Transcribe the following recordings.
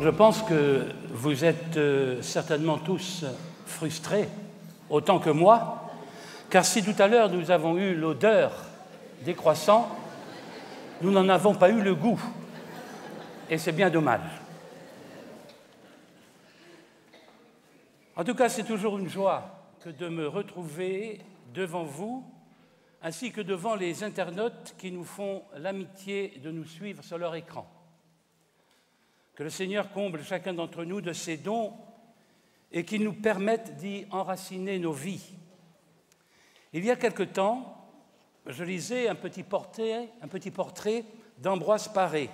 Je pense que vous êtes certainement tous frustrés, autant que moi, car si tout à l'heure nous avons eu l'odeur des croissants, nous n'en avons pas eu le goût, et c'est bien dommage. En tout cas, c'est toujours une joie que de me retrouver devant vous, ainsi que devant les internautes qui nous font l'amitié de nous suivre sur leur écran. Que le Seigneur comble chacun d'entre nous de ses dons et qu'il nous permette d'y enraciner nos vies. Il y a quelque temps, je lisais un petit portrait d'Ambroise Paré,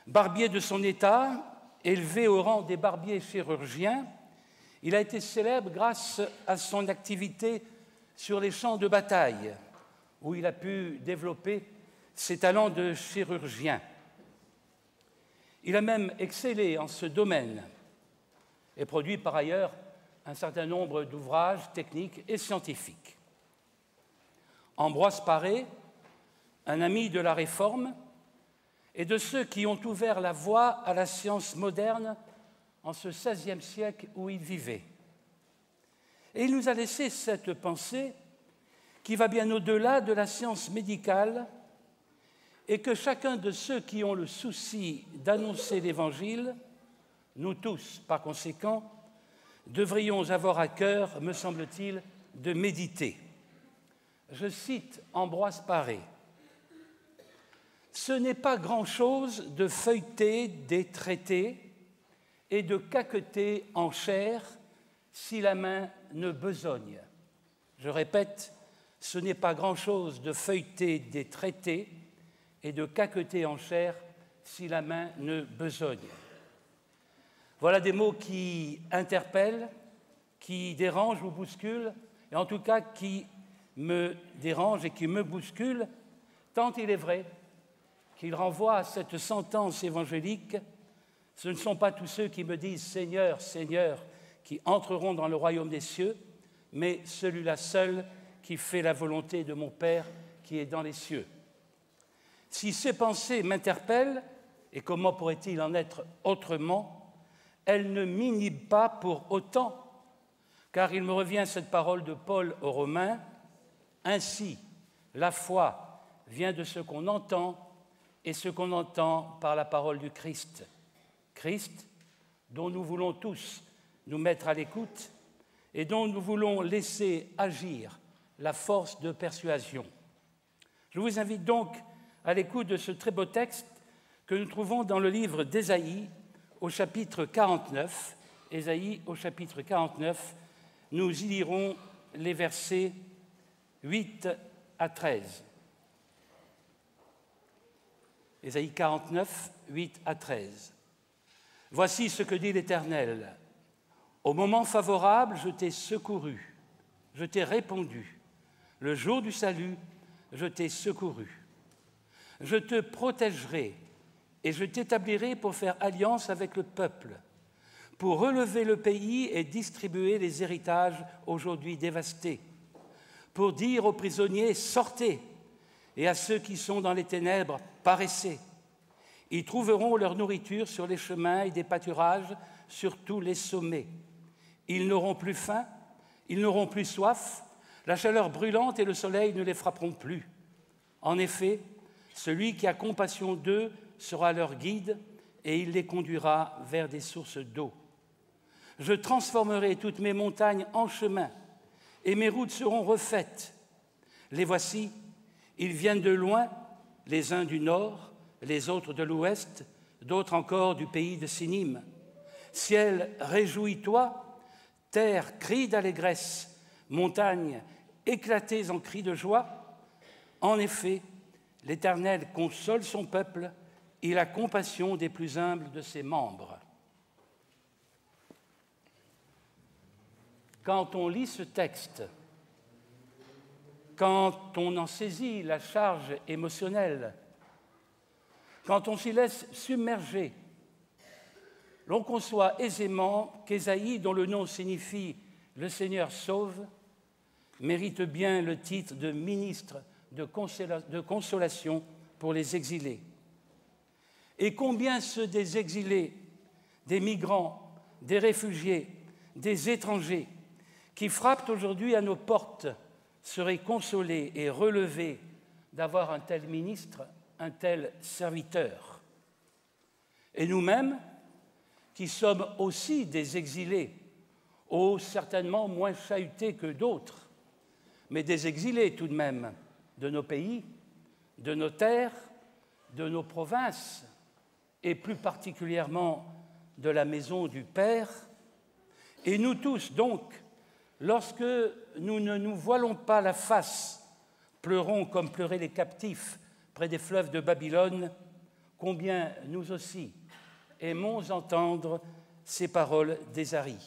barbier de son état, élevé au rang des barbiers chirurgiens. Il a été célèbre grâce à son activité sur les champs de bataille, où il a pu développer ses talents de chirurgien. Il a même excellé en ce domaine et produit par ailleurs un certain nombre d'ouvrages techniques et scientifiques. Ambroise Paré, un ami de la Réforme et de ceux qui ont ouvert la voie à la science moderne en ce XVIe siècle où il vivait. Et il nous a laissé cette pensée qui va bien au-delà de la science médicale et que chacun de ceux qui ont le souci d'annoncer l'Évangile, nous tous, par conséquent, devrions avoir à cœur, me semble-t-il, de méditer. Je cite Ambroise Paré. « Ce n'est pas grand-chose de feuilleter des traités et de caqueter en chair si la main ne besogne. » Je répète, ce n'est pas grand-chose de feuilleter des traités et de caqueter en chair si la main ne besogne. Voilà des mots qui interpellent, qui dérangent ou bousculent, et en tout cas qui me dérangent et qui me bousculent, tant il est vrai qu'ils renvoient à cette sentence évangélique. Ce ne sont pas tous ceux qui me disent « Seigneur, Seigneur » qui entreront dans le royaume des cieux, mais celui-là seul qui fait la volonté de mon Père qui est dans les cieux. Si ces pensées m'interpellent, et comment pourrait-il en être autrement, elles ne m'inhibent pas pour autant, car il me revient cette parole de Paul aux Romains, « Ainsi, la foi vient de ce qu'on entend, et ce qu'on entend par la parole du Christ. Christ, dont nous voulons tous nous mettre à l'écoute et dont nous voulons laisser agir la force de persuasion. » Je vous invite donc à l'écoute de ce très beau texte que nous trouvons dans le livre d'Ésaïe au chapitre 49. Ésaïe au chapitre 49, nous y lirons les versets 8 à 13. Ésaïe 49, 8 à 13. « Voici ce que dit l'Éternel. Au moment favorable, je t'ai secouru, je t'ai répondu. Le jour du salut, je t'ai secouru. Je te protégerai et je t'établirai pour faire alliance avec le peuple, pour relever le pays et distribuer les héritages aujourd'hui dévastés, pour dire aux prisonniers « Sortez !» et à ceux qui sont dans les ténèbres « Paraissez !» Ils trouveront leur nourriture sur les chemins et des pâturages sur tous les sommets. Ils n'auront plus faim, ils n'auront plus soif, la chaleur brûlante et le soleil ne les frapperont plus. En effet, celui qui a compassion d'eux sera leur guide et il les conduira vers des sources d'eau. Je transformerai toutes mes montagnes en chemins et mes routes seront refaites. Les voici, ils viennent de loin, les uns du nord, les autres de l'ouest, d'autres encore du pays de Sinim. Ciel, réjouis-toi, terre, crie d'allégresse, montagnes, éclatez en cris de joie. En effet, l'Éternel console son peuple, il a compassion des plus humbles de ses membres. Quand on lit ce texte, quand on en saisit la charge émotionnelle, quand on s'y laisse submerger, l'on conçoit aisément qu'Ésaïe, dont le nom signifie « le Seigneur sauve », mérite bien le titre de ministre de consolation pour les exilés. Et combien ceux des exilés des migrants, des réfugiés, des étrangers qui frappent aujourd'hui à nos portes seraient consolés et relevés d'avoir un tel ministre, un tel serviteur. Et nous-mêmes, qui sommes aussi des exilés, certainement moins chahutés que d'autres, mais des exilés tout de même de nos pays, de nos terres, de nos provinces, et plus particulièrement de la maison du Père. Et nous tous, donc, lorsque nous ne nous voilons pas la face, pleurons comme pleuraient les captifs près des fleuves de Babylone, combien nous aussi aimons entendre ces paroles d'Ésaïe.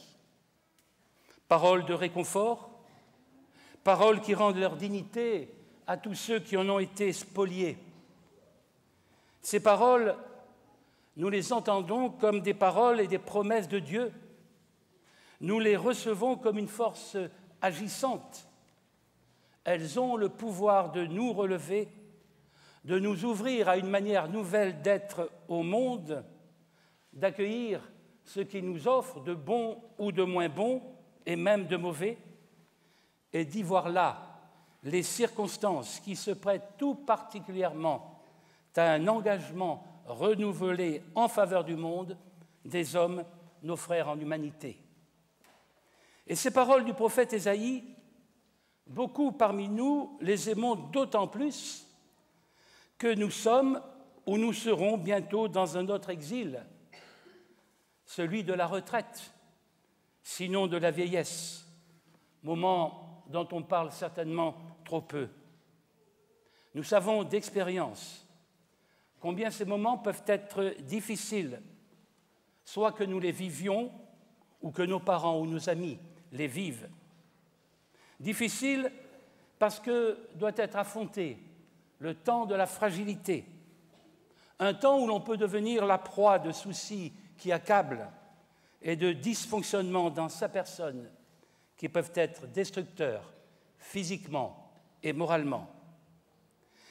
Paroles de réconfort, paroles qui rendent leur dignité à tous ceux qui en ont été spoliés. Ces paroles, nous les entendons comme des paroles et des promesses de Dieu. Nous les recevons comme une force agissante. Elles ont le pouvoir de nous relever, de nous ouvrir à une manière nouvelle d'être au monde, d'accueillir ce qu'il nous offre de bon ou de moins bon, et même de mauvais, et d'y voir là les circonstances qui se prêtent tout particulièrement à un engagement renouvelé en faveur du monde, des hommes, nos frères en humanité. Et ces paroles du prophète Ésaïe, beaucoup parmi nous les aimons d'autant plus que nous sommes ou nous serons bientôt dans un autre exil, celui de la retraite, sinon de la vieillesse, moment dont on parle certainement trop peu. Nous savons d'expérience combien ces moments peuvent être difficiles, soit que nous les vivions ou que nos parents ou nos amis les vivent. Difficiles parce que doit être affronté le temps de la fragilité, un temps où l'on peut devenir la proie de soucis qui accablent et de dysfonctionnements dans sa personne qui peuvent être destructeurs physiquement et moralement.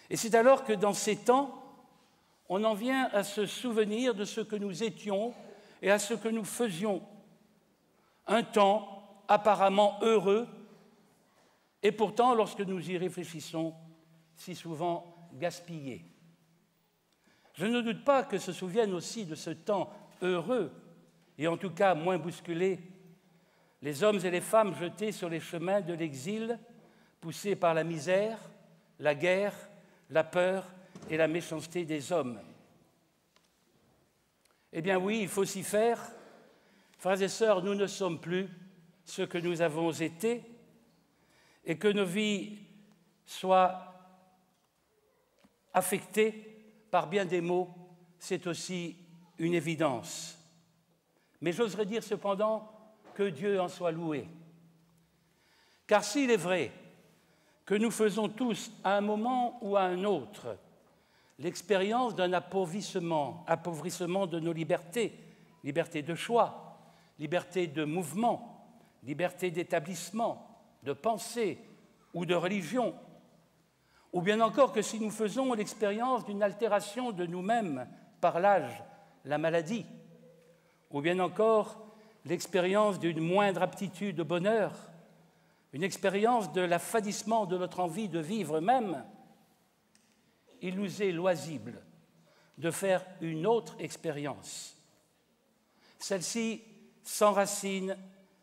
Et c'est alors que dans ces temps, on en vient à se souvenir de ce que nous étions et à ce que nous faisions. Un temps apparemment heureux et pourtant, lorsque nous y réfléchissons, si souvent gaspillé. Je ne doute pas que se souviennent aussi de ce temps heureux et en tout cas moins bousculé, les hommes et les femmes jetés sur les chemins de l'exil, poussés par la misère, la guerre, la peur et la méchanceté des hommes. Eh bien oui, il faut s'y faire. Frères et sœurs, nous ne sommes plus ce que nous avons été, et que nos vies soient affectées par bien des maux, c'est aussi une évidence. Mais j'oserais dire cependant que Dieu en soit loué. Car s'il est vrai que nous faisons tous, à un moment ou à un autre, l'expérience d'un appauvrissement de nos libertés, liberté de choix, liberté de mouvement, liberté d'établissement, de pensée ou de religion, ou bien encore que si nous faisons l'expérience d'une altération de nous-mêmes par l'âge, la maladie, ou bien encore l'expérience d'une moindre aptitude au bonheur, une expérience de l'affadissement de notre envie de vivre même, il nous est loisible de faire une autre expérience. Celle-ci s'enracine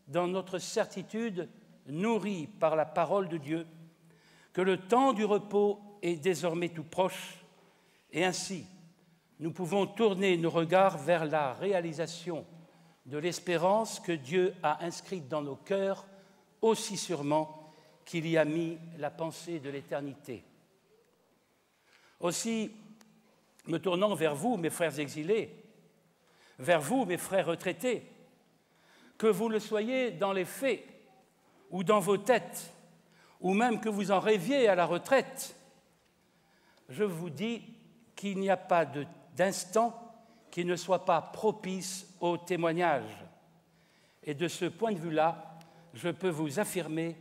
dans notre certitude, nourrie par la parole de Dieu, que le temps du repos est désormais tout proche, et ainsi nous pouvons tourner nos regards vers la réalisation de l'espérance que Dieu a inscrite dans nos cœurs aussi sûrement qu'il y a mis la pensée de l'éternité. Aussi, me tournant vers vous, mes frères exilés, vers vous, mes frères retraités, que vous le soyez dans les faits ou dans vos têtes, ou même que vous en rêviez à la retraite, je vous dis qu'il n'y a pas d'instant qui ne soit pas propice au témoignage. Et de ce point de vue-là, je peux vous affirmer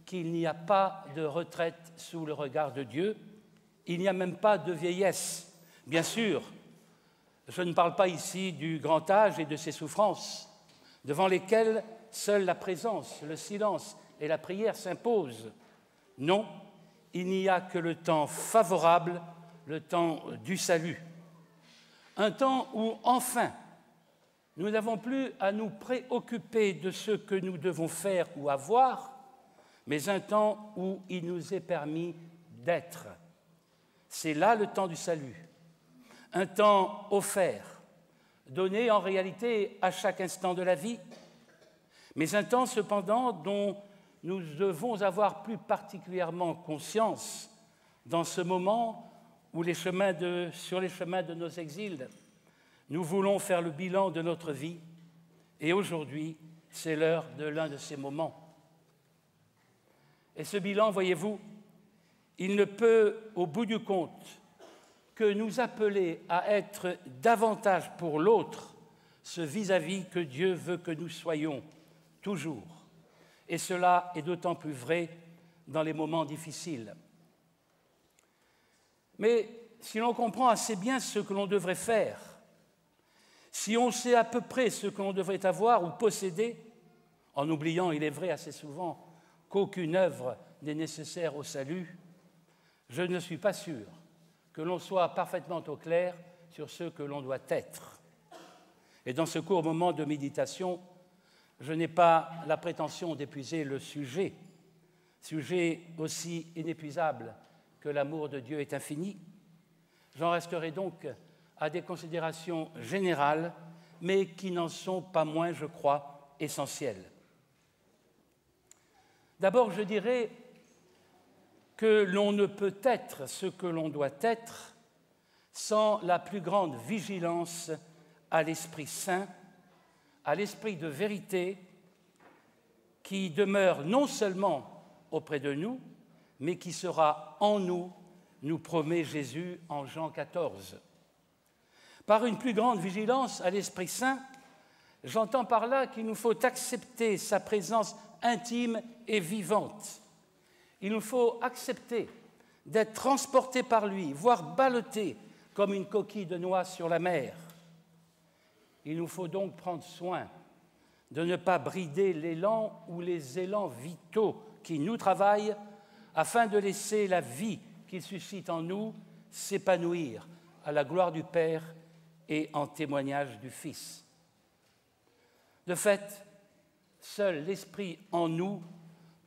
qu'il n'y a pas de retraite sous le regard de Dieu, il n'y a même pas de vieillesse. Bien sûr, Je ne parle pas ici du grand âge et de ses souffrances, devant lesquelles seule la présence, le silence et la prière s'imposent. Non, il n'y a que le temps favorable, le temps du salut. Un temps où, enfin, nous n'avons plus à nous préoccuper de ce que nous devons faire ou avoir, mais un temps où il nous est permis d'être. C'est là le temps du salut. Un temps offert, donné en réalité à chaque instant de la vie, mais un temps cependant dont nous devons avoir plus particulièrement conscience dans ce moment où sur les chemins de nos exils, nous voulons faire le bilan de notre vie, et aujourd'hui, c'est l'heure de l'un de ces moments. Et ce bilan, voyez-vous, il ne peut, au bout du compte, que nous appeler à être davantage pour l'autre ce vis-à-vis que Dieu veut que nous soyons toujours. Et cela est d'autant plus vrai dans les moments difficiles. Mais si l'on comprend assez bien ce que l'on devrait faire, si on sait à peu près ce que l'on devrait avoir ou posséder, en oubliant, il est vrai assez souvent, qu'aucune œuvre n'est nécessaire au salut, je ne suis pas sûr que l'on soit parfaitement au clair sur ce que l'on doit être. Et dans ce court moment de méditation, je n'ai pas la prétention d'épuiser le sujet aussi inépuisable que l'amour de Dieu est infini. J'en resterai donc à des considérations générales, mais qui n'en sont pas moins, je crois, essentielles. D'abord, je dirais que l'on ne peut être ce que l'on doit être sans la plus grande vigilance à l'Esprit Saint, à l'Esprit de vérité qui demeure non seulement auprès de nous, mais qui sera en nous, nous promet Jésus en Jean 14. Par une plus grande vigilance à l'Esprit Saint, j'entends par là qu'il nous faut accepter sa présence intime et vivante. Il nous faut accepter d'être transportés par lui, voire ballottés comme une coquille de noix sur la mer. Il nous faut donc prendre soin de ne pas brider l'élan ou les élans vitaux qui nous travaillent afin de laisser la vie qu'il suscite en nous s'épanouir à la gloire du Père et en témoignage du Fils. De fait, seul l'Esprit en nous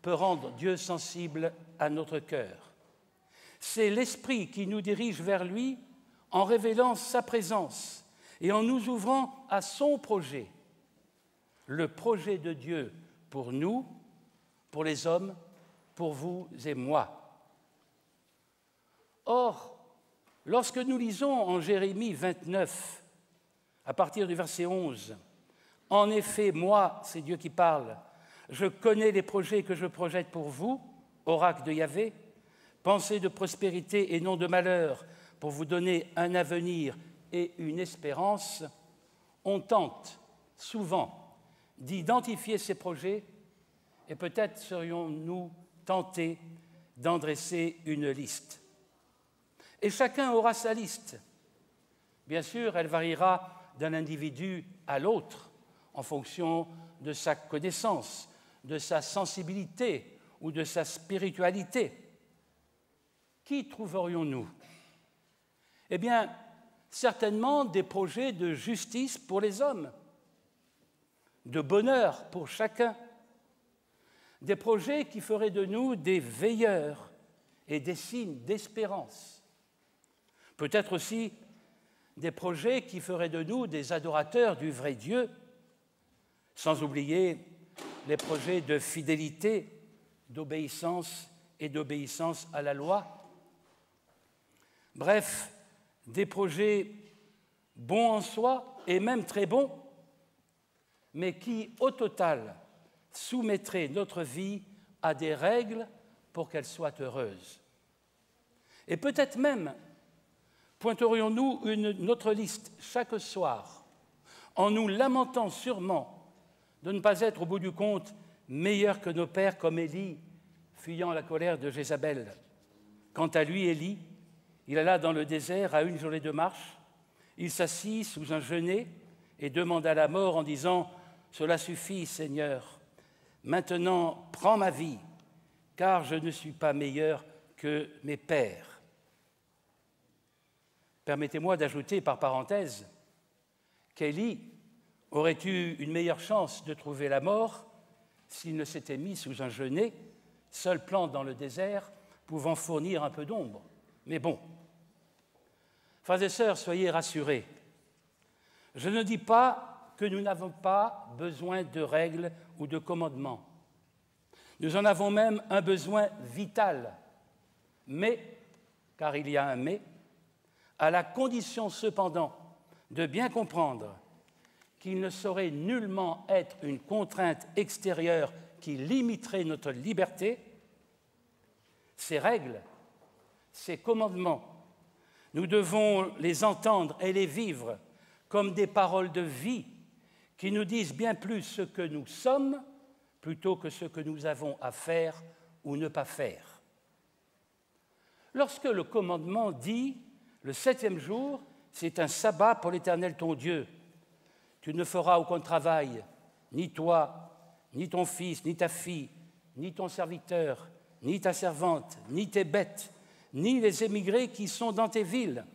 peut rendre Dieu sensible à notre cœur. C'est l'Esprit qui nous dirige vers lui en révélant sa présence et en nous ouvrant à son projet, le projet de Dieu pour nous, pour les hommes, pour vous et moi. Or, lorsque nous lisons en Jérémie 29, à partir du verset 11, « En effet, moi, c'est Dieu qui parle, je connais les projets que je projette pour vous, oracle de Yahvé, pensée de prospérité et non de malheur, pour vous donner un avenir et une espérance », on tente souvent d'identifier ces projets et peut-être serions-nous tentés d'en dresser une liste. Et chacun aura sa liste. Bien sûr, elle variera d'un individu à l'autre en fonction de sa connaissance, de sa sensibilité ou de sa spiritualité. Qui trouverions-nous? Eh bien, certainement des projets de justice pour les hommes, de bonheur pour chacun, des projets qui feraient de nous des veilleurs et des signes d'espérance. Peut-être aussi des projets qui feraient de nous des adorateurs du vrai Dieu, sans oublier les projets de fidélité, d'obéissance et d'obéissance à la loi. Bref, des projets bons en soi et même très bons, mais qui, au total, soumettraient notre vie à des règles pour qu'elle soit heureuse. Et peut-être même pointerions-nous notre liste chaque soir en nous lamentant sûrement de ne pas être au bout du compte meilleurs que nos pères comme Élie, fuyant la colère de Jézabel. Quant à lui, Élie, il alla dans le désert à 1 journée de marche, Il s'assit sous un genêt et demanda la mort en disant « Cela suffit, Seigneur, maintenant prends ma vie, car je ne suis pas meilleur que mes pères. » Permettez-moi d'ajouter par parenthèse qu'Élie aurait eu une meilleure chance de trouver la mort s'il ne s'était mis sous un genêt, seule plante dans le désert pouvant fournir un peu d'ombre. Mais bon, frères et sœurs, soyez rassurés. Je ne dis pas que nous n'avons pas besoin de règles ou de commandements. Nous en avons même un besoin vital. Mais, car il y a un mais, à la condition cependant de bien comprendre qu'il ne saurait nullement être une contrainte extérieure qui limiterait notre liberté, ces règles, ces commandements, nous devons les entendre et les vivre comme des paroles de vie qui nous disent bien plus ce que nous sommes plutôt que ce que nous avons à faire ou ne pas faire. Lorsque le commandement dit « le 7e jour, c'est un sabbat pour l'Éternel ton Dieu. Tu ne feras aucun travail, ni toi, ni ton fils, ni ta fille, ni ton serviteur, ni ta servante, ni tes bêtes, ni les émigrés qui sont dans tes villes. »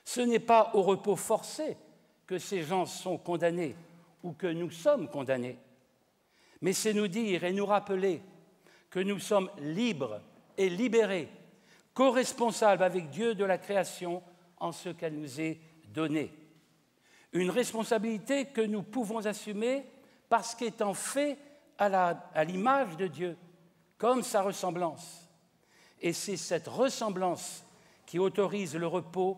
Ce n'est pas au repos forcé que ces gens sont condamnés ou que nous sommes condamnés, mais c'est nous dire et nous rappeler que nous sommes libres et libérés, co-responsables avec Dieu de la création en ce qu'elle nous est donnée. Une responsabilité que nous pouvons assumer parce qu'étant fait à l'image de Dieu, comme sa ressemblance. Et c'est cette ressemblance qui autorise le repos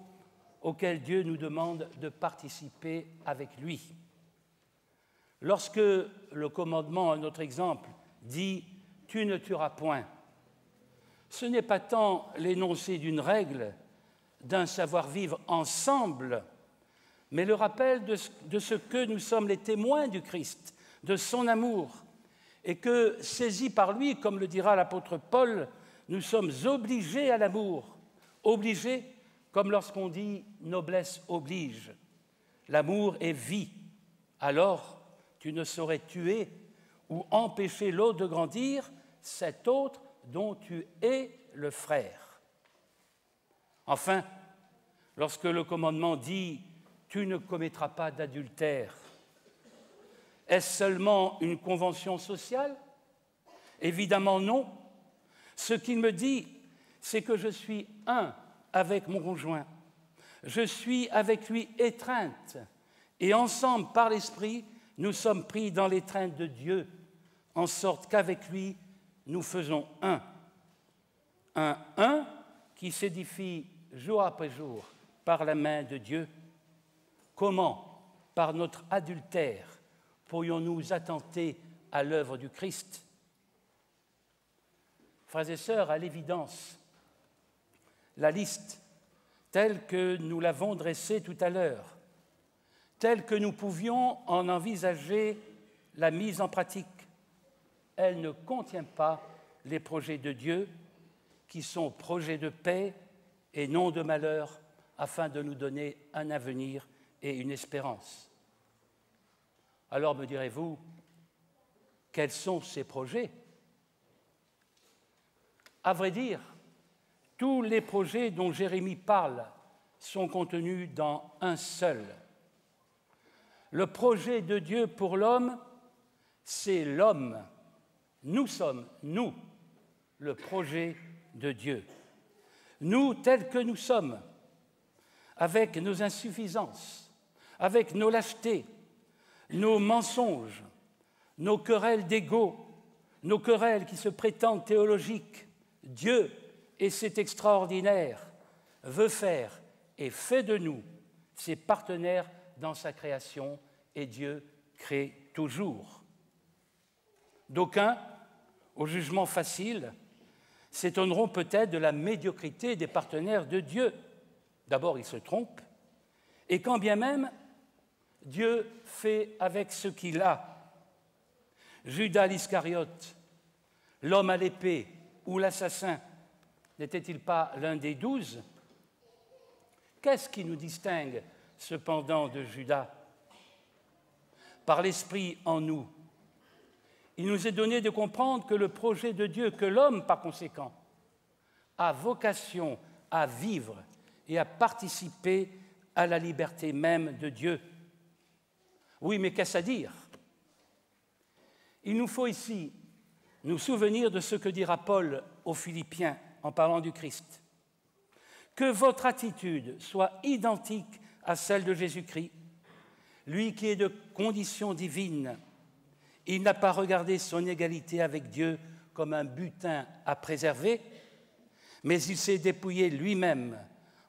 auquel Dieu nous demande de participer avec lui. Lorsque le commandement, un autre exemple, dit « tu ne tueras point », ce n'est pas tant l'énoncé d'une règle, d'un savoir-vivre ensemble, mais le rappel de ce que nous sommes les témoins du Christ, de son amour, et que, saisis par lui, comme le dira l'apôtre Paul, nous sommes obligés à l'amour, obligés comme lorsqu'on dit « noblesse oblige ». L'amour est vie, alors tu ne saurais tuer ou empêcher l'autre de grandir, cet autre dont tu es le frère. Enfin, lorsque le commandement dit « tu ne commettras pas d'adultère », est-ce seulement une convention sociale? Évidemment non. Ce qu'il me dit, c'est que je suis un avec mon conjoint. Je suis avec lui étreinte, et ensemble, par l'Esprit, nous sommes pris dans l'étreinte de Dieu, en sorte qu'avec lui, nous faisons un. Un qui s'édifie jour après jour par la main de Dieu. Comment, par notre adultère, pourrions-nous attenter à l'œuvre du Christ? Frères et sœurs, à l'évidence, la liste, telle que nous l'avons dressée tout à l'heure, telle que nous pouvions en envisager la mise en pratique, elle ne contient pas les projets de Dieu, qui sont projets de paix et non de malheur, afin de nous donner un avenir et une espérance. Alors me direz-vous, quels sont ces projets? À vrai dire, tous les projets dont Jérémie parle sont contenus dans un seul. Le projet de Dieu pour l'homme, c'est l'homme. Nous sommes, nous, le projet de Dieu. Nous, tels que nous sommes, avec nos insuffisances, avec nos lâchetés, nos mensonges, nos querelles d'ego, nos querelles qui se prétendent théologiques, Dieu, et c'est extraordinaire, veut faire et fait de nous ses partenaires dans sa création, et Dieu crée toujours. D'aucuns, au jugement facile, s'étonneront peut-être de la médiocrité des partenaires de Dieu. D'abord, ils se trompent, et quand bien même, Dieu fait avec ce qu'il a. Judas l'Iscariote, l'homme à l'épée ou l'assassin, n'était-il pas l'un des 12 ? Qu'est-ce qui nous distingue cependant de Judas? Par l'Esprit en nous, il nous est donné de comprendre que le projet de Dieu, que l'homme par conséquent, a vocation à vivre et à participer à la liberté même de Dieu. Oui, mais qu'est-ce à dire? Il nous faut ici nous souvenir de ce que dira Paul aux Philippiens en parlant du Christ. Que votre attitude soit identique à celle de Jésus-Christ, lui qui est de condition divine. Il n'a pas regardé son égalité avec Dieu comme un butin à préserver, mais il s'est dépouillé lui-même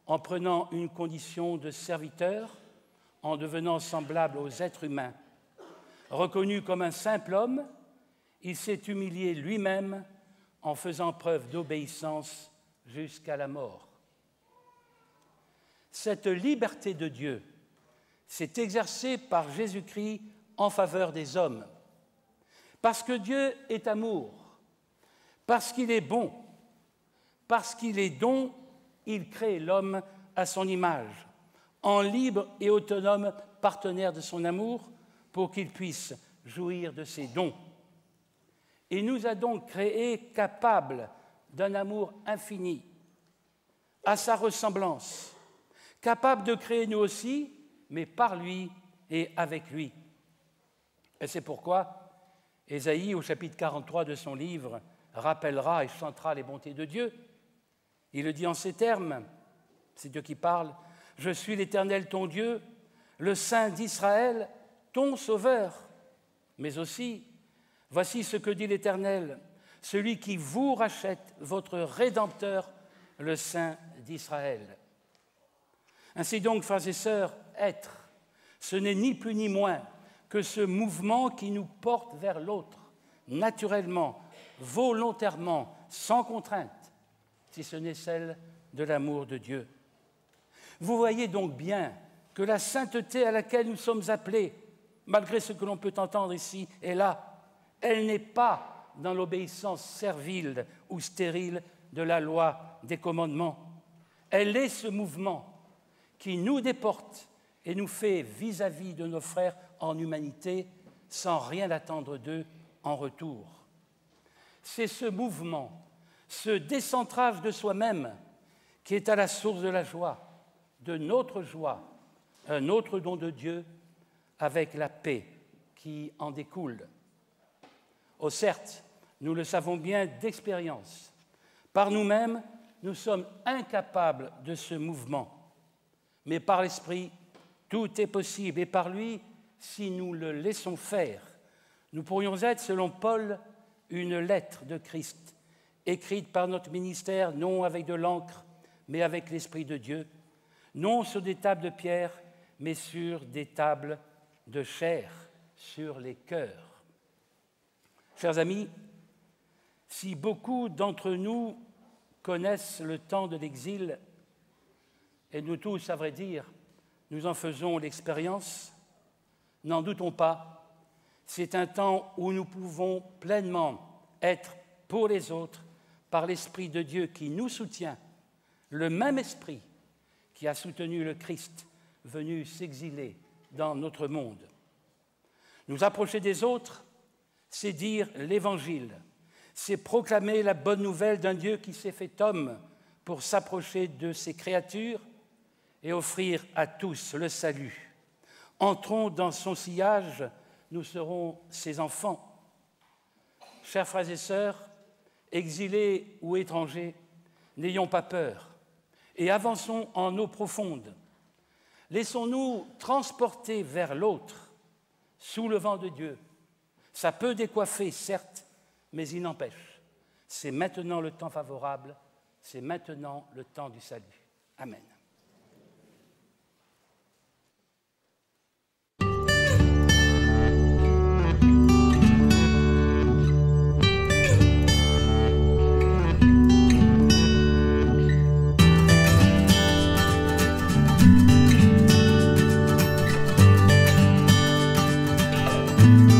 en prenant une condition de serviteur, en devenant semblable aux êtres humains. Reconnu comme un simple homme, il s'est humilié lui-même en faisant preuve d'obéissance jusqu'à la mort. Cette liberté de Dieu s'est exercée par Jésus-Christ en faveur des hommes. Parce que Dieu est amour, parce qu'il est bon, parce qu'il est don, il crée l'homme à son image, en libre et autonome partenaire de son amour, pour qu'il puisse jouir de ses dons. Il nous a donc créés capables d'un amour infini, à sa ressemblance, capables de créer nous aussi, mais par lui et avec lui. Et c'est pourquoi Ésaïe, au chapitre 43 de son livre, rappellera et chantera les bontés de Dieu. Il le dit en ces termes, c'est Dieu qui parle, « Je suis l'Éternel ton Dieu, le Saint d'Israël, ton Sauveur. » Mais aussi, « Voici ce que dit l'Éternel, celui qui vous rachète, votre Rédempteur, le Saint d'Israël. » Ainsi donc, frères et sœurs, être, ce n'est ni plus ni moins que ce mouvement qui nous porte vers l'autre, naturellement, volontairement, sans contrainte, si ce n'est celle de l'amour de Dieu. Vous voyez donc bien que la sainteté à laquelle nous sommes appelés, malgré ce que l'on peut entendre ici et là, elle n'est pas dans l'obéissance servile ou stérile de la loi des commandements. Elle est ce mouvement qui nous déporte et nous fait vis-à-vis de nos frères en humanité sans rien attendre d'eux en retour. C'est ce mouvement, ce décentrage de soi-même qui est à la source de la joie, de notre joie, un autre don de Dieu avec la paix qui en découle. Oh certes, nous le savons bien d'expérience, par nous-mêmes, nous sommes incapables de ce mouvement, mais par l'Esprit, tout est possible et par lui, si nous le laissons faire, nous pourrions être, selon Paul, une lettre de Christ, écrite par notre ministère, non avec de l'encre, mais avec l'Esprit de Dieu, non sur des tables de pierre, mais sur des tables de chair, sur les cœurs. Chers amis, si beaucoup d'entre nous connaissent le temps de l'exil, et nous tous, à vrai dire, nous en faisons l'expérience, n'en doutons pas, c'est un temps où nous pouvons pleinement être pour les autres par l'Esprit de Dieu qui nous soutient, le même Esprit qui a soutenu le Christ venu s'exiler dans notre monde. Nous approcher des autres, c'est dire l'Évangile, c'est proclamer la bonne nouvelle d'un Dieu qui s'est fait homme pour s'approcher de ses créatures et offrir à tous le salut. Entrons dans son sillage, nous serons ses enfants. Chers frères et sœurs, exilés ou étrangers, n'ayons pas peur et avançons en eau profonde. Laissons-nous transporter vers l'autre, sous le vent de Dieu. Ça peut décoiffer, certes, mais il n'empêche. C'est maintenant le temps favorable, c'est maintenant le temps du salut. Amen. Thank you.